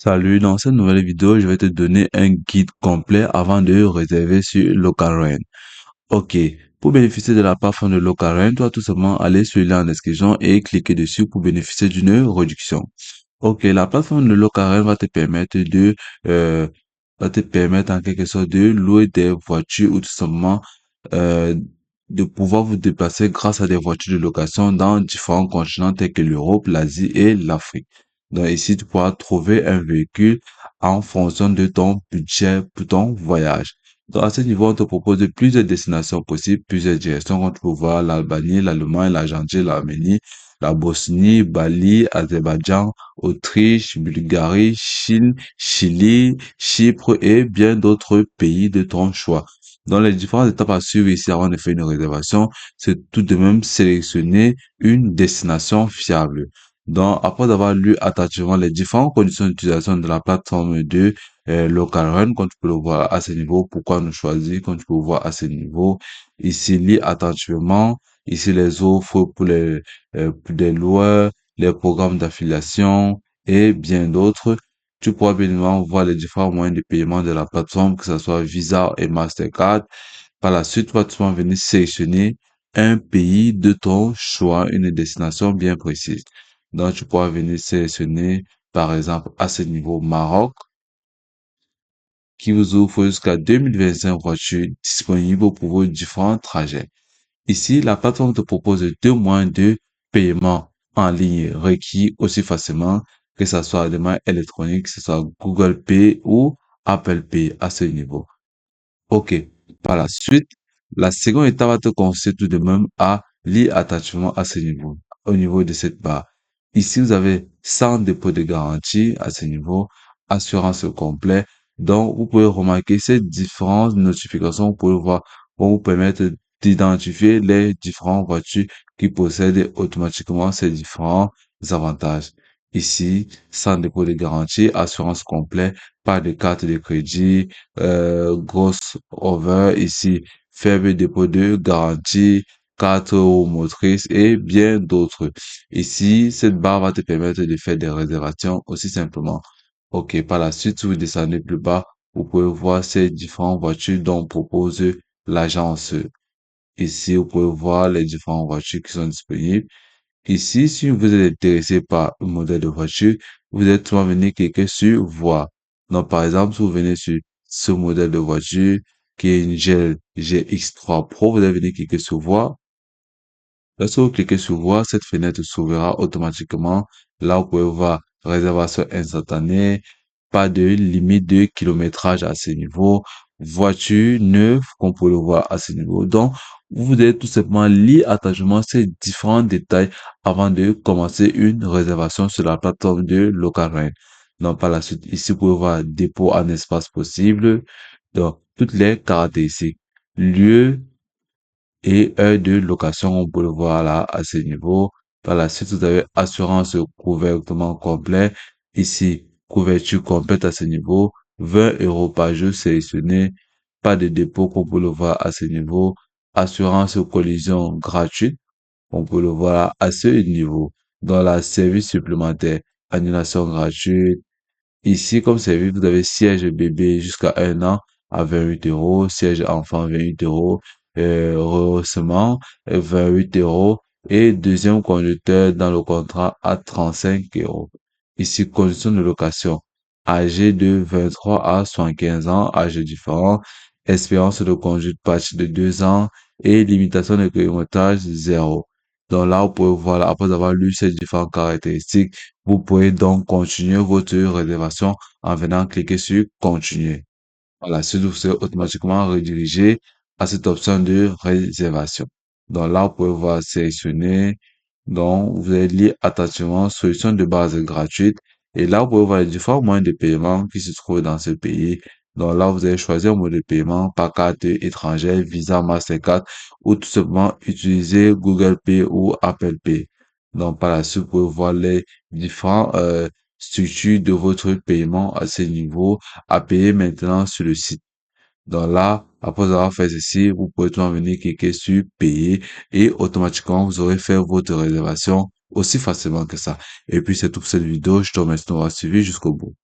Salut, dans cette nouvelle vidéo, je vais te donner un guide complet avant de réserver sur LocalRent. Ok, pour bénéficier de la plateforme de LocalRent, tu vas tout simplement aller sur le lien en description et cliquer dessus pour bénéficier d'une réduction. Ok, la plateforme de LocalRent euh, va te permettre en quelque sorte de louer des voitures ou tout simplement euh, de pouvoir vous déplacer grâce à des voitures de location dans différents continents tels que l'Europe, l'Asie et l'Afrique. Donc ici, tu pourras trouver un véhicule en fonction de ton budget pour ton voyage. Donc à ce niveau, on te propose plusieurs destinations possibles, plusieurs directions, comme tu peux voir l'Albanie, l'Allemagne, l'Argentine, l'Arménie, la Bosnie, Bali, Azerbaïdjan, Autriche, Bulgarie, Chine, Chili, Chypre et bien d'autres pays de ton choix. Dans les différentes étapes à suivre ici avant de faire une réservation, c'est tout de même sélectionner une destination fiable. Donc, après avoir lu attentivement les différentes conditions d'utilisation de la plateforme de LocalRun, comme tu peux le voir à ce niveau, pourquoi nous choisir, comme tu peux le voir à ce niveau, ici, lis attentivement, ici les offres pour des loueurs, les programmes d'affiliation et bien d'autres. Tu pourras bien évidemment voir les différents moyens de paiement de la plateforme, que ce soit Visa et Mastercard. Par la suite, tu vas tout simplement venir sélectionner un pays de ton choix, une destination bien précise. Donc, tu pourras venir sélectionner, par exemple, à ce niveau, Maroc, qui vous offre jusqu'à 2025 voitures disponibles pour vos différents trajets. Ici, la plateforme te propose deux moyens de paiement en ligne requis aussi facilement, que ce soit de manière électronique, que ce soit Google Pay ou Apple Pay à ce niveau. Ok. Par la suite, la seconde étape va te consister tout de même à lire attentivement à ce niveau, au niveau de cette barre. Ici, vous avez 100 dépôts de garantie à ce niveau, assurance au complet. Donc, vous pouvez remarquer ces différentes notifications. Vous pouvez voir pour vous permettre d'identifier les différentes voitures qui possèdent automatiquement ces différents avantages. Ici, 100 dépôts de garantie, assurance complet, pas de carte de crédit, grosse over ici, faible dépôt de garantie, carte motrice et bien d'autres. Ici, cette barre va te permettre de faire des réservations aussi simplement. Ok, par la suite, si vous descendez plus bas, vous pouvez voir ces différentes voitures dont propose l'agence. Ici, vous pouvez voir les différentes voitures qui sont disponibles. Ici, si vous êtes intéressé par un modèle de voiture, vous êtes souvent venu cliquer sur voir. Donc, par exemple, si vous venez sur ce modèle de voiture, qui est une GX3 Pro, vous allez venir cliquer sur voir. Lorsque vous cliquez sur voir, cette fenêtre s'ouvrira automatiquement. Là, vous pouvez voir réservation instantanée, pas de limite de kilométrage à ce niveau, voiture neuve, qu'on peut le voir à ce niveau. Donc, vous devez tout simplement lire attentivement ces différents détails avant de commencer une réservation sur la plateforme de LocalRent. Donc, par la suite, ici, vous pouvez voir dépôt en espace possible. Donc, toutes les caractéristiques. Lieu, et heure de location, on peut le voir là à ce niveau. Par la suite, vous avez assurance couvertement complet. Ici, couverture complète à ce niveau. 20 € par jour sélectionné. Pas de dépôt, qu'on peut le voir à ce niveau. Assurance collision gratuite. On peut le voir à ce niveau. Dans la service supplémentaire, annulation gratuite. Ici, comme service, vous avez siège bébé jusqu'à 1 an à 28 €, siège enfant 28 €, rehaussement 28 € et deuxième conducteur dans le contrat à 35 €. Ici, conditions de location, âgé de 23 à 75 ans, âge différent, expérience de conduite partie de 2 ans et limitation de kilométrage 0. Donc là, vous pouvez voir, après avoir lu ces différentes caractéristiques, vous pouvez donc continuer votre réservation en venant cliquer sur continuer. Voilà, suite, vous serez automatiquement redirigé à cette option de réservation. Donc là, vous pouvez voir sélectionner. Donc, vous allez lire attentivement solution de base gratuite. Et là, vous pouvez voir les différents moyens de paiement qui se trouvent dans ce pays. Donc là, vous allez choisir un mode de paiement par carte étrangère, Visa, Mastercard, ou tout simplement utiliser Google Pay ou Apple Pay. Donc, par la suite, vous pouvez voir les différents structures de votre paiement à ce niveau à payer maintenant sur le site. Donc là, après avoir fait ceci, vous pouvez tout venir cliquer sur payer et automatiquement, vous aurez fait votre réservation aussi facilement que ça. Et puis, c'est tout pour cette vidéo. Je te remercie de m'avoir suivi jusqu'au bout.